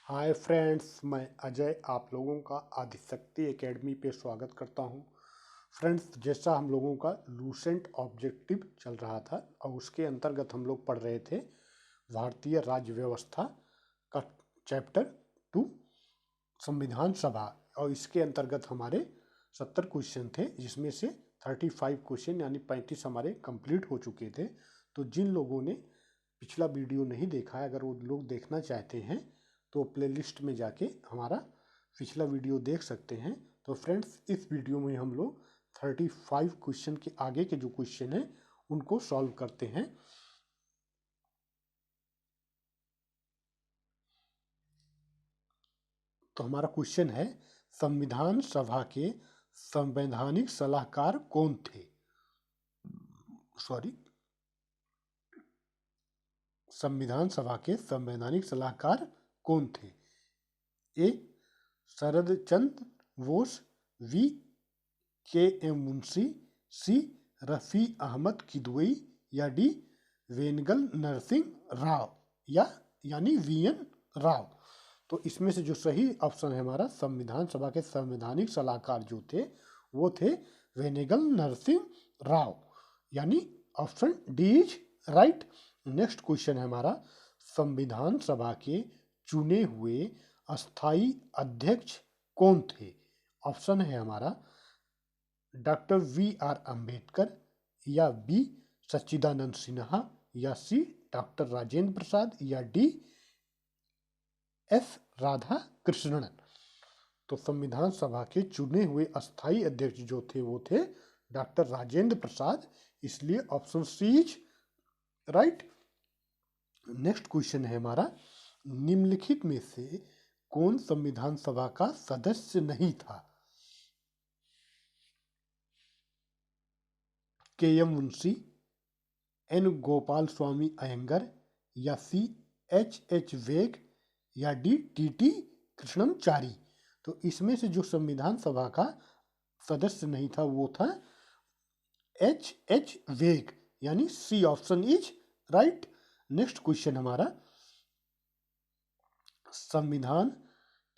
Hi friends, मैं अजय आप लोगों का आदिशक्ति एकेडमी पे स्वागत करता हूँ। फ्रेंड्स, जैसा हम लोगों का लूसेंट ऑब्जेक्टिव चल रहा था और उसके अंतर्गत हम लोग पढ़ रहे थे भारतीय राज्य व्यवस्था का चैप्टर 2 संविधान सभा। और इसके अंतर्गत हमारे 70 क्वेश्चन थे, जिसमें से 35 क्वेश्चन यानी 35 हमारे कंप्लीट हो चुके थे। तो जिन लोगों ने पिछला वीडियो नहीं देखा है, अगर वो लोग देखना चाहते हैं तो प्लेलिस्ट में जाके हमारा पिछला वीडियो देख सकते हैं। तो फ्रेंड्स, इस वीडियो में हम लोग 35 क्वेश्चन के आगे के जो क्वेश्चन हैं उनको सॉल्व करते हैं। तो हमारा क्वेश्चन है, संविधान सभा के संवैधानिक सलाहकार कौन थे? सॉरी, संविधान सभा के संवैधानिक सलाहकार कौन थे? ए शरद चंद्र बोस, बी के एम मुंशी, सी रफ़ी अहमद किदवई, या डी वेंगल नरसिंह राव यानी वीएन राव। तो इसमें से जो सही ऑप्शन है हमारा, संविधान सभा के संवैधानिक सलाहकार जो थे वो थे वेनेगल नरसिंह राव, यानी option D is right. Next question है हमारा, संविधान सभा के चुने हुए अस्थाई अध्यक्ष कौन थे? ऑप्शन है हमारा डॉक्टर वी आर अम्बेडकर, या बी सच्चिदानंद सिन्हा, या सी डॉक्टर राजेंद्र प्रसाद, या डी एस राधा कृष्णन। तो संविधान सभा के चुने हुए अस्थाई अध्यक्ष जो थे वो थे डॉक्टर राजेंद्र प्रसाद, इसलिए option C is right. Next question है हमारा, निम्नलिखित में से कौन संविधान सभा का सदस्य नहीं था? के एम मुंशी, एन गोपाल स्वामी अयंगर, या सी एच वेग, या डी टी कृष्णमचारी। तो इसमें से जो संविधान सभा का सदस्य नहीं था वो था एच वेग, यानी C option is right. Next question हमारा, संविधान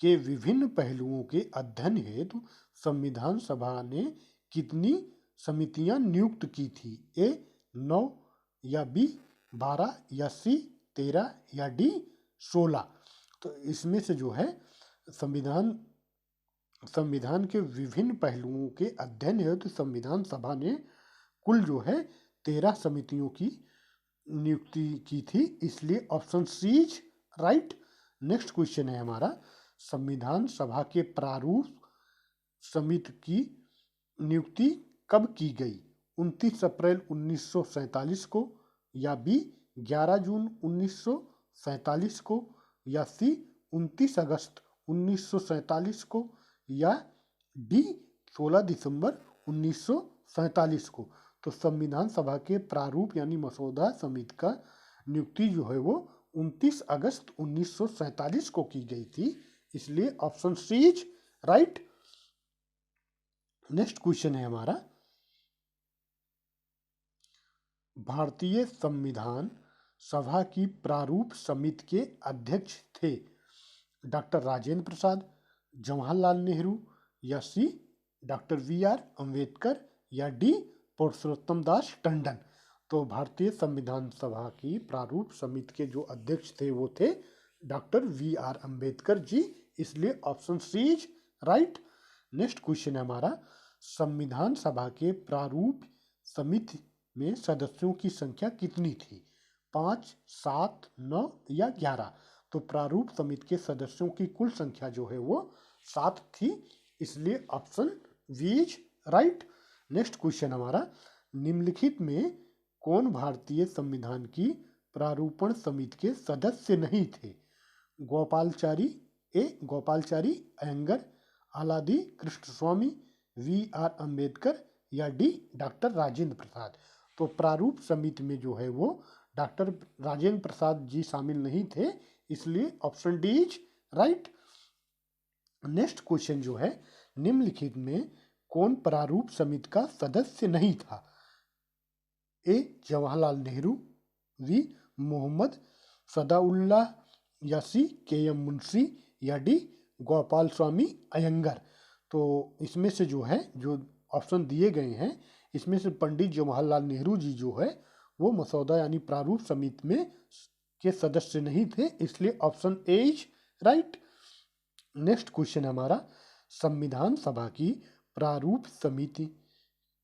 के विभिन्न पहलुओं के अध्ययन हेतु संविधान सभा ने कितनी समितियां नियुक्त की थी? ए 9, या बी 12, या सी 13, या डी 16। तो इसमें से जो है संविधान के विभिन्न पहलुओं के अध्ययन हेतु संविधान सभा ने कुल जो है 13 समितियों की नियुक्ति की थी, इसलिए option C is right. Next question है हमारा, संविधान सभा के प्रारूप समिति की नियुक्ति कब की गई? 29 अप्रैल 1947 को, या बी 11 जून 1947 को, या सी 29 अगस्त 1947 को, या डी 16 दिसंबर 1947 को। तो संविधान सभा के प्रारूप यानी मसौदा समिति का नियुक्ति जो है वो 29 अगस्त 1947 को की गई थी, इसलिए option C is right. Next question है हमारा, भारतीय संविधान सभा की प्रारूप समिति के अध्यक्ष थे डॉक्टर राजेंद्र प्रसाद, जवाहरलाल नेहरू, या सी डॉक्टर वी आर अम्बेडकर, या डी पुरुषोत्तम दास टंडन। तो भारतीय संविधान सभा की प्रारूप समिति के जो अध्यक्ष थे वो थे doctor V R Ambedkar ji, इसलिए option C is right. Next question है हमारा, संविधान सभा के प्रारूप समिति में सदस्यों की संख्या कितनी थी? 5, 7, 9, या 11। तो प्रारूप समिति के सदस्यों की कुल संख्या जो है वो 7 थी, इसलिए option B is right. Next question हमारा, निम्नलिखित में कौन भारतीय संविधान की प्रारूपण समिति के सदस्य नहीं थे? गोपालचारी, गोपालचारी अयंगर, आलादी कृष्णस्वामी, वी आर अम्बेडकर, या डी डॉक्टर राजेंद्र प्रसाद। तो प्रारूप समिति में जो है वो डॉक्टर राजेंद्र प्रसाद जी शामिल नहीं थे, इसलिए option D is right. Next question जो है, निम्नलिखित में कौन प्रारूप समिति का सदस्य नहीं था? ए जवाहरलाल नेहरू, बी मोहम्मद सदाउल्लाह या सी के एम मुंशी या डी गोपाल स्वामी अयंगर। तो इसमें से जो है, जो ऑप्शन दिए गए हैं, इसमें से पंडित जवाहरलाल नेहरू जी जो है वो मसौदा यानी प्रारूप समिति में के सदस्य नहीं थे, इसलिए option A is right. Next question हमारा, संविधान सभा की प्रारूप समिति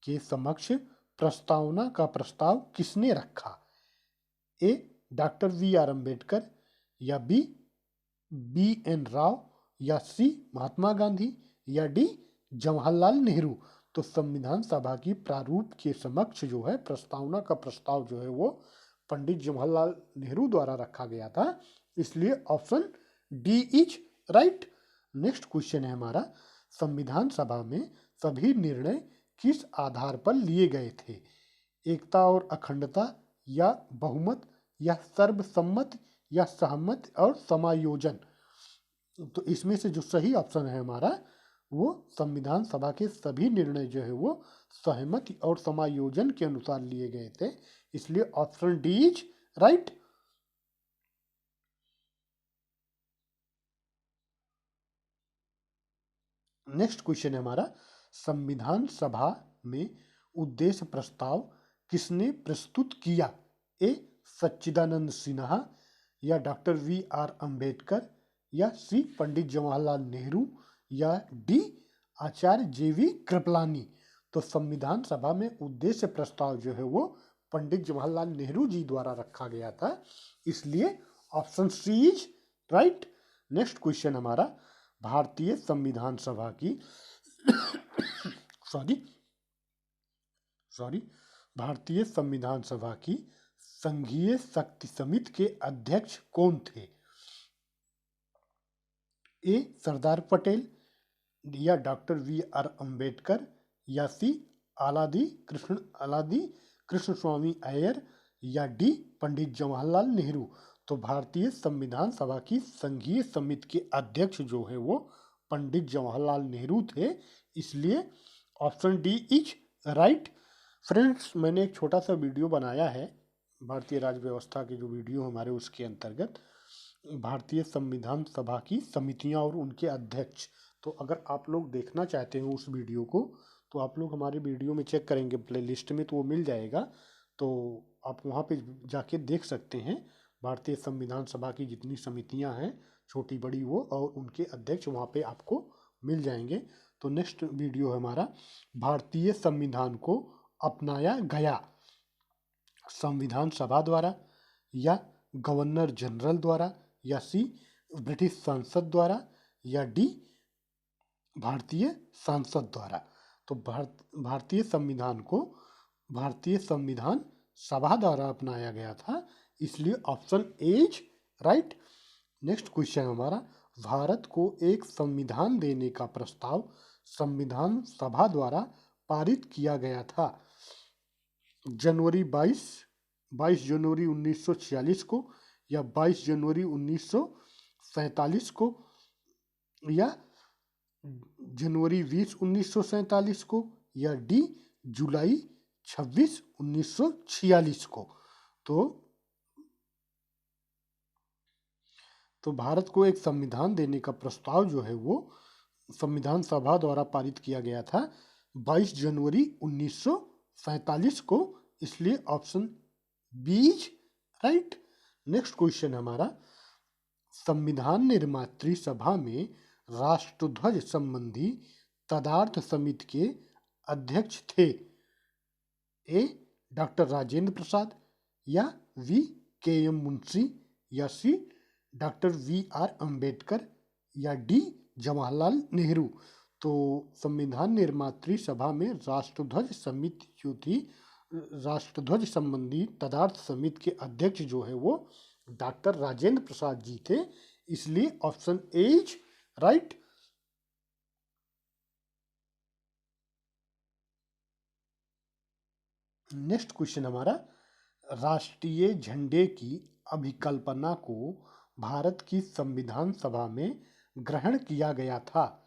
के समक्ष प्रस्तावना का प्रस्ताव किसने रखा? ए डॉक्टर वी आर अम्बेडकर, या बी एन राव, या सी महात्मा गांधी, या डी जवाहरलाल नेहरू। तो संविधान सभा की प्रारूप के समक्ष जो है प्रस्तावना का प्रस्ताव जो है वो पंडित जवाहरलाल नेहरू द्वारा रखा गया था, इसलिए option D is right. Next question है हमारा, संविधान सभा में सभी निर्णय किस आधार पर लिए गए थे? एकता और अखंडता, या बहुमत, या सर्वसम्मत, या सहमत और समायोजन। तो इसमें से जो सही ऑप्शन है हमारा वो संविधान सभा के सभी निर्णय जो है वो सहमति और समायोजन के अनुसार लिए गए थे, इसलिए option D is right. Next question है हमारा, संविधान सभा में उद्देश्य प्रस्ताव किसने प्रस्तुत किया? ए सच्चिदानंद सिन्हा, या डॉक्टर वी आर अम्बेडकर, या सी पंडित जवाहरलाल नेहरू, या डी आचार्य जेवी कृपलानी। तो संविधान सभा में उद्देश्य प्रस्ताव जो है वो पंडित जवाहरलाल नेहरू जी द्वारा रखा गया था, इसलिए option C is right. Next question हमारा, भारतीय संविधान सभा की सॉरी भारतीय संविधान सभा की संघीय शक्ति समिति के अध्यक्ष कौन थे? ए सरदार पटेल, या डॉक्टर वी आर अम्बेडकर, या सी आलादी कृष्ण स्वामी अय्यर, या डी पंडित जवाहरलाल नेहरू। तो भारतीय संविधान सभा की संघीय समिति के अध्यक्ष जो है वो पंडित जवाहरलाल नेहरू थे, इसलिए option D is right. Friends, मैंने एक छोटा सा वीडियो बनाया है भारतीय राज्य व्यवस्था के जो वीडियो हमारे उसके अंतर्गत भारतीय संविधान सभा की समितियां और उनके अध्यक्ष। तो अगर आप लोग देखना चाहते हो उस वीडियो को तो आप लोग हमारे वीडियो में चेक करेंगे प्लेलिस्ट में, तो वो मिल जाएगा, तो आप वहाँ पे जाके देख सकते हैं भारतीय संविधान सभा की जितनी समितियां हैं छोटी बड़ी वो, और उनके अध्यक्ष वहाँ पे आपको मिल जाएंगे। तो नेक्स्ट वीडियो है हमारा, भारतीय संविधान को अपनाया गया संविधान सभा द्वारा, या गवर्नर जनरल द्वारा, या सी ब्रिटिश संसद द्वारा, या डी भारतीय संसद द्वारा। तो भारतीय संविधान को भारतीय संविधान सभा द्वारा अपनाया गया था, इसलिए option A is right. Next question हमारा, भारत को एक संविधान देने का प्रस्ताव संविधान सभा द्वारा पारित किया गया था जनवरी 22 जनवरी 1946 को, या 22 जनवरी 1947 को, या जनवरी 20 1947 को, या डी जुलाई 26 1946 को। तो भारत को एक संविधान देने का प्रस्ताव जो है वो संविधान सभा द्वारा पारित किया गया था 22 जनवरी 1947 को, इसलिए option B is right. Next question हमारा, संविधान निर्मात्री सभा में राष्ट्रध्वज संबंधी तदार्थ समिति के अध्यक्ष थे? ए डॉक्टर राजेंद्र प्रसाद, या वी के एम मुंशी, या सी डॉक्टर वी आर अम्बेडकर, या डी जवाहरलाल नेहरू। तो संविधान निर्मात्री सभा में राष्ट्रध्वज समिति जो थी, राष्ट्रध्वज संबंधी तदार्थ समिति के अध्यक्ष जो है वो डॉक्टर राजेंद्र प्रसाद जी थे, इसलिए option A is right. Next question हमारा, राष्ट्रीय झंडे की अभिकल्पना को भारत की संविधान सभा में ग्रहण किया गया था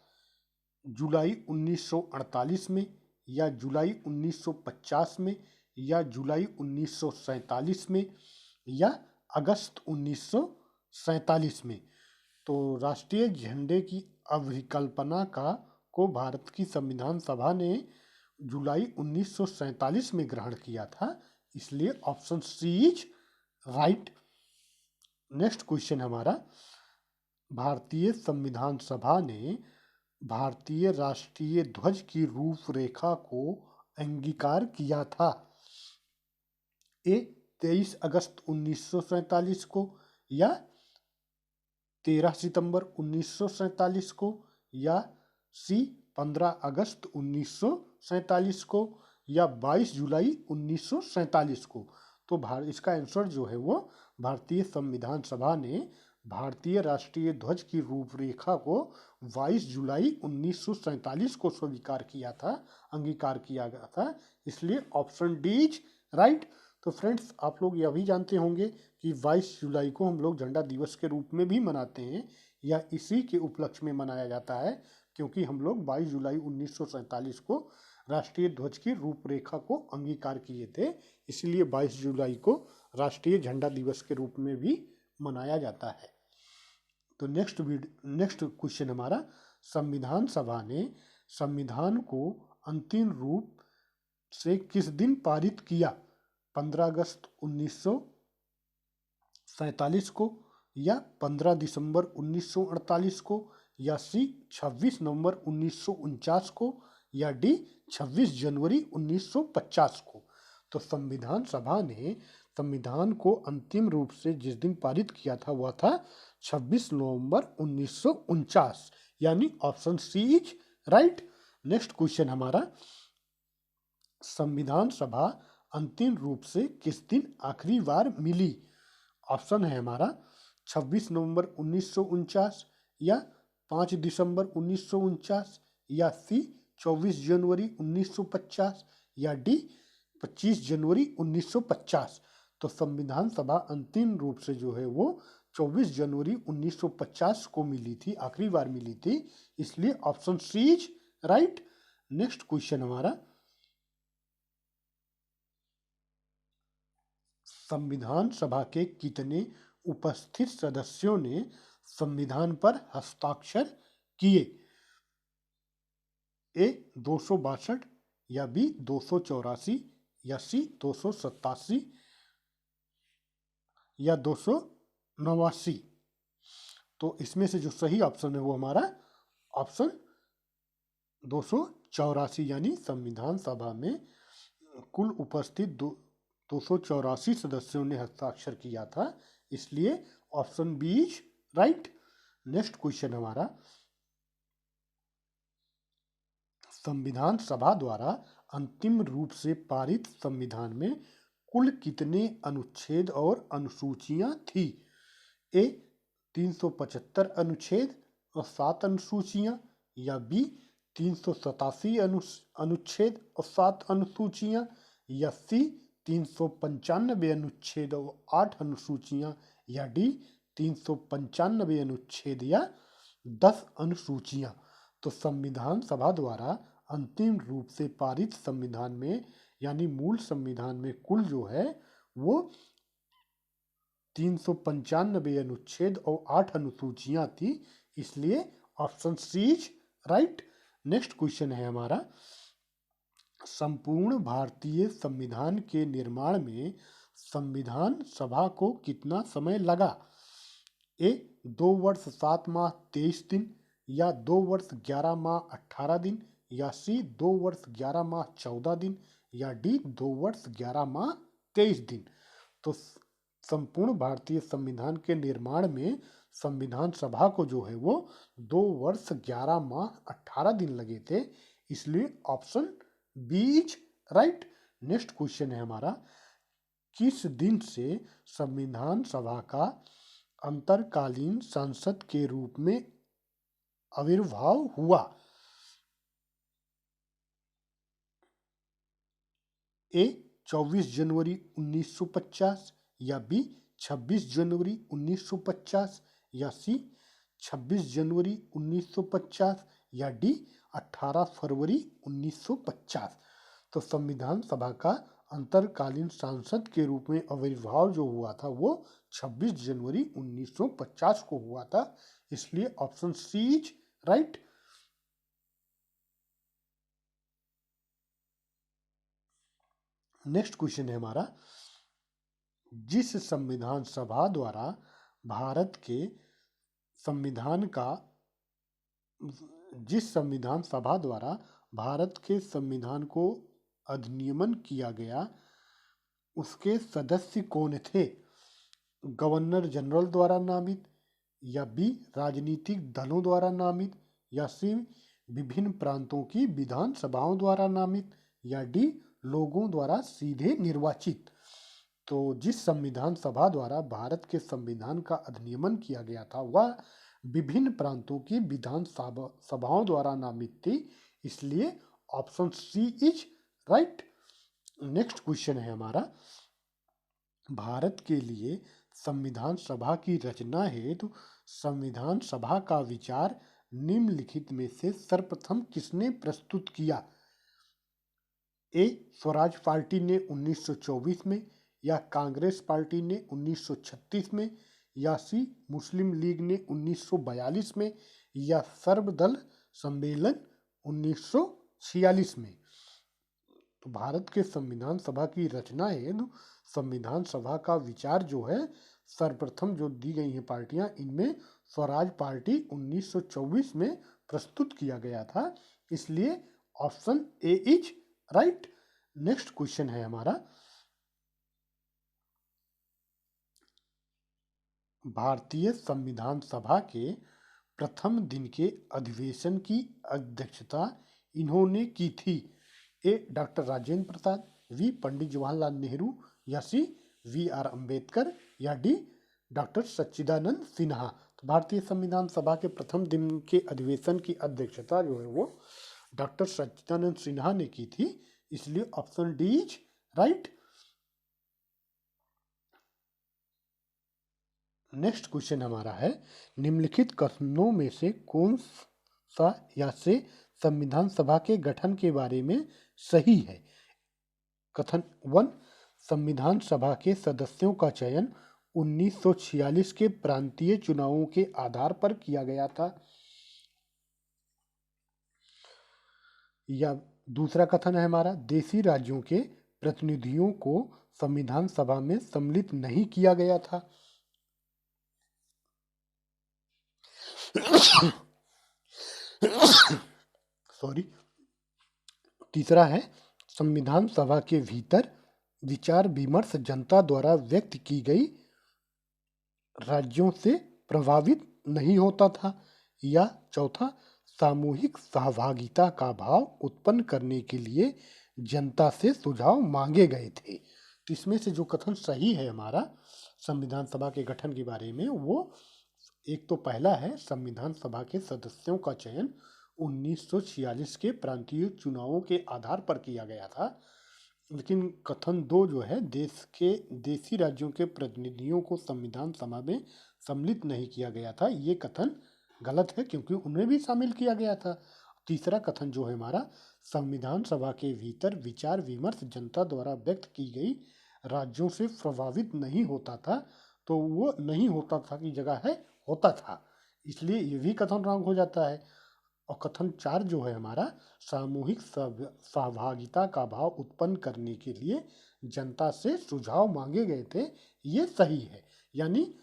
जुलाई 1948 में, या जुलाई 1950 में, या जुलाई 1947 में, या अगस्त 1947 में। तो राष्ट्रीय झंडे की अभिकल्पना को भारत की संविधान सभा ने जुलाई 1947 में ग्रहण किया था, इसलिए option C is right. Next question हमारा, भारतीय संविधान सभा ने भारतीय राष्ट्रीय ध्वज की रूपरेखा को अंगीकार किया था। ए 23 अगस्त 1947 को, या 13 सितंबर 1947 को, या सी 15 अगस्त 1947 को, या 22 जुलाई 1947 को। तो इसका आंसर जो है वो भारतीय संविधान सभा ने भारतीय राष्ट्रीय ध्वज की रूपरेखा को 22 जुलाई 1947 को स्वीकार किया था, अंगीकार किया गया था, इसलिए ऑप्शन डी इज राइट। तो फ्रेंड्स, आप लोग यह भी जानते होंगे कि 22 जुलाई को हम लोग झंडा दिवस के रूप में भी मनाते हैं, या इसी के उपलक्ष्य में मनाया जाता है, क्योंकि हम लोग 22 जुलाई 1947 को राष्ट्रीय ध्वज की रूपरेखा को अंगीकार किए थे, इसलिए 22 जुलाई को राष्ट्रीय झंडा दिवस के रूप में भी मनाया जाता है। तो नेक्स्ट क्वेश्चन हमारा, संविधान सभा ने संविधान को अंतिम रूप से किस दिन पारित किया? 15 अगस्त 1947 को, या 15 दिसंबर 1948 को, या सी 26 नवंबर 1949 को, या डी 26 जनवरी 1950 को। तो संविधान सभा ने संविधान को अंतिम रूप से जिस दिन पारित किया था वह था 26 नवंबर 1949, यानी option C is right. Next question हमारा, संविधान सभा अंतिम रूप से किस दिन आखिरी बार मिली? ऑप्शन है हमारा 26 नवंबर 1949, या 5 दिसंबर 1949, या सी 24 जनवरी 1950, या डी 25 जनवरी 1950। तो संविधान सभा अंतिम रूप से जो है वो 24 जनवरी 1950 को मिली थी, आखिरी बार मिली थी, इसलिए option C is right. Next question हमारा, संविधान सभा के कितने उपस्थित सदस्यों ने संविधान पर हस्ताक्षर किए? ए 262, या बी 284, या सी 287, या 289। तो इसमें से जो सही ऑप्शन है वो हमारा ऑप्शन 284, यानी संविधान सभा में कुल उपस्थित 284 सदस्यों ने हस्ताक्षर किया था, इसलिए option B is right. Next question हमारा, संविधान सभा द्वारा अंतिम रूप से पारित संविधान में कुल कितने अनुच्छेद और अनुसूचियां थी? ए 375 अनुच्छेद और 7 अनुसूचियां, या बी 387 अनुच्छेद और 7 अनुसूचियां, या सी 395 अनुच्छेद और 8 अनुसूचियां, या डी 395 अनुच्छेद या 10 अनुसूचियां। तो संविधान सभा द्वारा अंतिम रूप से पारित संविधान में, यानी मूल संविधान में कुल जो है वो 395 अनुच्छेद और 8 अनुसूचियां थी, इसलिए option C is right. Next question है हमारा, संपूर्ण भारतीय संविधान के निर्माण में संविधान सभा को कितना समय लगा? ए 2 वर्ष 7 माह 23 दिन, या 2 वर्ष 11 माह 18 दिन, या सी 2 वर्ष 11 माह 14 दिन, या डी 2 वर्ष 11 माह 23 दिन। तो संपूर्ण भारतीय संविधान के निर्माण में संविधान सभा को जो है वो 2 वर्ष 11 माह 18 दिन लगे थे, इसलिए option B is right. Next question है हमारा, किस दिन से संविधान सभा का अंतरकालीन संसद के रूप में आविर्भाव हुआ? ए 24 जनवरी 1950, या बी 26 जनवरी 1950, या सी 26 जनवरी 1950, या डी 18 फरवरी 1950। तो संविधान सभा का अंतरकालीन सांसद के रूप में आविर्भाव जो हुआ था वो 26 जनवरी 1950 को हुआ था, इसलिए option C is right. Next question है हमारा, जिस संविधान सभा द्वारा भारत के संविधान का जिस संविधान सभा द्वारा भारत के संविधान को अधिनियमन किया गया उसके सदस्य कौन थे? गवर्नर जनरल द्वारा नामित, या बी राजनीतिक दलों द्वारा नामित, या सी विभिन्न प्रांतों की विधान सभाओं द्वारा नामित, या डी लोगों द्वारा सीधे निर्वाचित। तो जिस संविधान सभा द्वारा भारत के संविधान का अधिनियमन किया गया था वह विभिन्न प्रांतों की विधान सभाओं द्वारा नामित थी, इसलिए option C is right. Next question है हमारा, भारत के लिए संविधान सभा की रचना हेतु संविधान सभा का विचार निम्नलिखित में से सर्वप्रथम किसने प्रस्तुत किया? ए स्वराज पार्टी ने 1924 में, या कांग्रेस पार्टी ने 1936 में, या सी मुस्लिम लीग ने 1942 में, या सर्वदल सम्मेलन 1946 में। तो भारत के संविधान सभा की रचना हेतु संविधान सभा का विचार जो है सर्वप्रथम जो दी गई हैं पार्टियां, इनमें स्वराज पार्टी 1924 में प्रस्तुत किया गया था, इसलिए option A is right. Next question है हमारा, भारतीय संविधान सभा के प्रथम दिन के अधिवेशन की अध्यक्षता इन्होंने की थी? ए doctor Rajendra Prasad, we Pandit Jawaharlal Nehru, या सी वी आर अम्बेडकर, या डी डॉक्टर सच्चिदानंद सिन्हा। तो भारतीय संविधान सभा के प्रथम दिन के अधिवेशन की अध्यक्षता जो है वो डॉक्टर सच्चिदानंद सिन्हा ने की थी, इसलिए option D is right. Next question हमारा है, निम्नलिखित कथनों में से कौन सा या से संविधान सभा के गठन के बारे में सही है? कथन 1, संविधान सभा के सदस्यों का चयन 1946 के प्रांतीय चुनावों के आधार पर किया गया था। या दूसरा कथन है हमारा, देशी राज्यों के प्रतिनिधियों को संविधान सभा में सम्मिलित नहीं किया गया था। सॉरी। तीसरा है, संविधान सभा के भीतर विचार विमर्श जनता द्वारा व्यक्त की गई राज्यों से प्रभावित नहीं होता था। या चौथा, सामूहिक सहभागिता का भाव उत्पन्न करने के लिए जनता से सुझाव मांगे गए थे। तो इसमें से जो कथन सही है हमारा संविधान सभा के गठन के बारे में, वो एक तो पहला है, संविधान सभा के सदस्यों का चयन 1946 के प्रांतीय चुनावों के आधार पर किया गया था। लेकिन कथन 2 जो है, देशी राज्यों के प्रतिनिधियों को संविधान सभा में सम्मिलित नहीं किया गया था, ये कथन गलत है क्योंकि उन्हें भी शामिल किया गया था। तीसरा कथन जो है हमारा, संविधान सभा के भीतर विचार विमर्श जनता द्वारा व्यक्त की गई राज्यों से प्रभावित नहीं होता था, तो वो नहीं होता था की जगह है होता था, इसलिए ये भी कथन रॉन्ग हो जाता है। और कथन 4 जो है हमारा, सामूहिक सहभागिता का भाव उत्पन्न करने के लिए जनता से सुझाव मांगे गए थे, ये सही है। यानी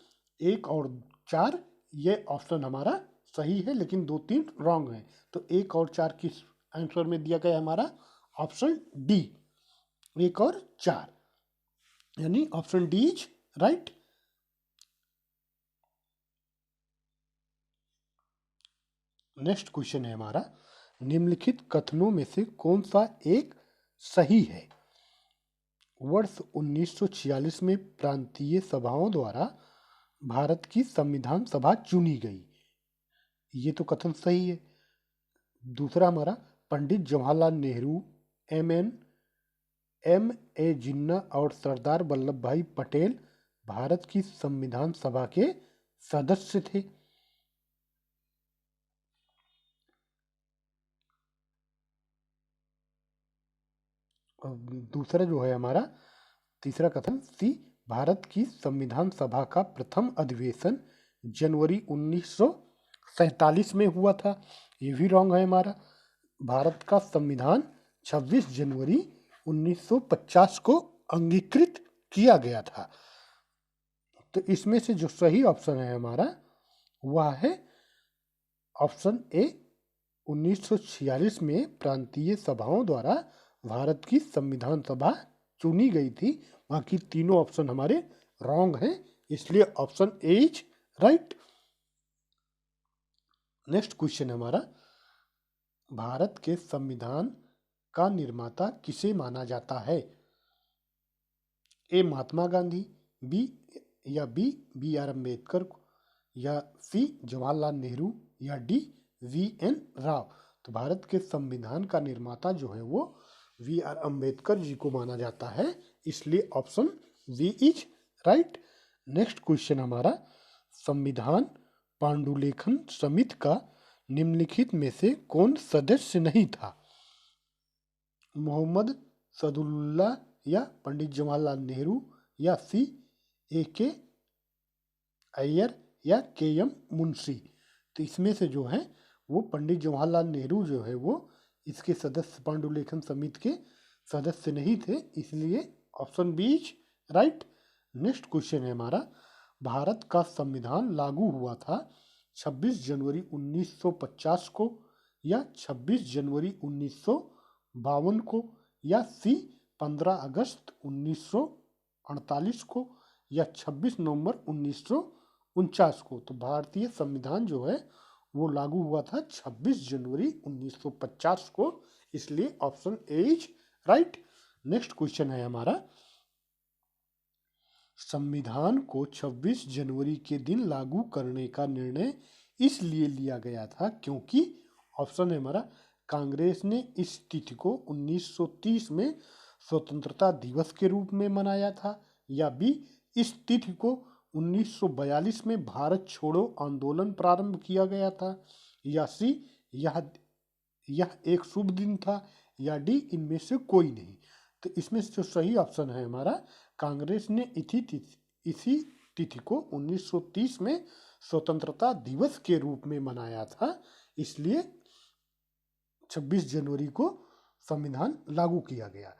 1 और 4 ये ऑप्शन हमारा सही है, लेकिन 2, 3 रॉन्ग है। तो 1 और 4 किस आंसर में दिया गया हमारा? ऑप्शन डी, 1 और 4, यानी option D is right. Next question है हमारा, निम्नलिखित कथनों में से कौन सा एक सही है? वर्ष 1946 में प्रांतीय सभाओं द्वारा भारत की संविधान सभा चुनी गई, ये तो कथन सही है। दूसरा हमारा, पंडित जवाहरलाल नेहरू, एम ए जिन्ना और सरदार वल्लभ भाई पटेल भारत की संविधान सभा के सदस्य थे। दूसरा जो है हमारा तीसरा कथन सी, भारत की संविधान सभा का प्रथम अधिवेशन जनवरी 1947 में हुआ था। ये भी रॉन्ग है हमारा। भारत का संविधान 26 जनवरी 1950 को अंगीकृत किया गया था। तो इसमें से जो सही ऑप्शन है हमारा वह है ऑप्शन ए। 1946 में प्रांतीय सभाओं द्वारा भारत की संविधान सभा चुनी गई थी। बाकी तीनों ऑप्शन हमारे रॉन्ग हैं, इसलिए option A is right. Next question हमारा, भारत के संविधान का निर्माता किसे माना जाता है? A Mahatma Gandhi, B B R Ambedkar को, या सी जवाहरलाल नेहरू, या डी वी एन राव। तो भारत के संविधान का निर्माता जो है वो वी आर अम्बेडकर जी को माना जाता है, इसलिए option B is right. Next question हमारा, संविधान पांडुलेखन समिति का निम्नलिखित में से कौन सदस्य नहीं था? मोहम्मद सदुल्ला, या पंडित जवाहरलाल नेहरू, या सी ए के अय्यर, या के एम मुंशी। तो इसमें से जो है वो पंडित जवाहरलाल नेहरू जो है वो इसके सदस्य, पांडुलेखन समिति के सदस्य नहीं थे, इसलिए option B is right. Next question है हमारा, भारत का संविधान लागू हुआ था 26 जनवरी 1950 को, या 26 जनवरी 1952 को, या सी 15 अगस्त 1948 को, या 26 नवंबर 1949 को। तो भारतीय संविधान जो है वो लागू हुआ था 26 जनवरी 1950 को, इसलिए option A is right. Next question है हमारा, संविधान को 26 जनवरी के दिन लागू करने का निर्णय इसलिए लिया गया था क्योंकि ऑप्शन है हमारा, कांग्रेस ने इस तिथि को 1930 में स्वतंत्रता दिवस के रूप में मनाया था, या बी इस तिथि को 1942 में भारत छोड़ो आंदोलन प्रारंभ किया गया था, या सी यह एक शुभ दिन था, या डी इनमें से कोई नहीं। तो इसमें से जो सही ऑप्शन है हमारा, कांग्रेस ने इसी तिथि को 1930 में स्वतंत्रता दिवस के रूप में मनाया था, इसलिए 26 जनवरी को संविधान लागू किया गया,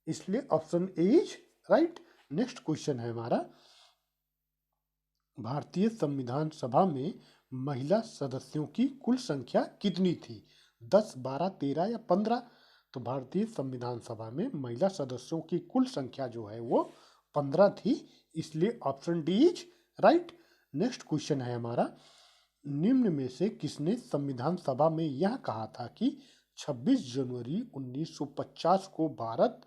इसलिए option A is right. Next question है हमारा, भारतीय संविधान सभा में महिला सदस्यों की कुल संख्या कितनी थी? 10, 12, 13 या 15? तो भारतीय संविधान सभा में महिला सदस्यों की कुल संख्या जो है वो 15 थी, इसलिए option D is right. Next question है हमारा, निम्न में से किसने संविधान सभा में यह कहा था कि 26 जनवरी 1950 को भारत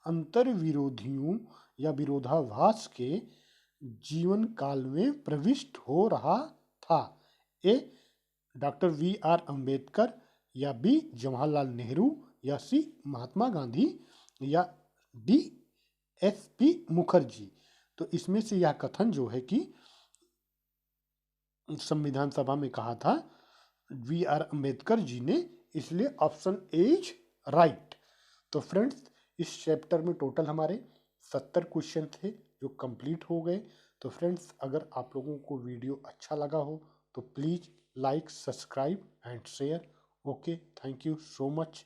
अंतर्विरोधियों या विरोधाभास के जीवन काल में प्रविष्ट हो रहा था? ए डॉक्टर वी आर अम्बेडकर, या बी जवाहरलाल नेहरू, या सी महात्मा गांधी, या डी एस पी मुखर्जी। तो इसमें से यह कथन जो है कि संविधान सभा में कहा था वी आर अम्बेडकर जी ने, इसलिए ऑप्शन ए इज राइट। तो फ्रेंड्स, इस चैप्टर में टोटल हमारे 70 क्वेश्चन थे जो कंप्लीट हो गए। तो फ्रेंड्स, अगर आप लोगों को वीडियो अच्छा लगा हो तो please like, subscribe and share. Okay, thank you so much.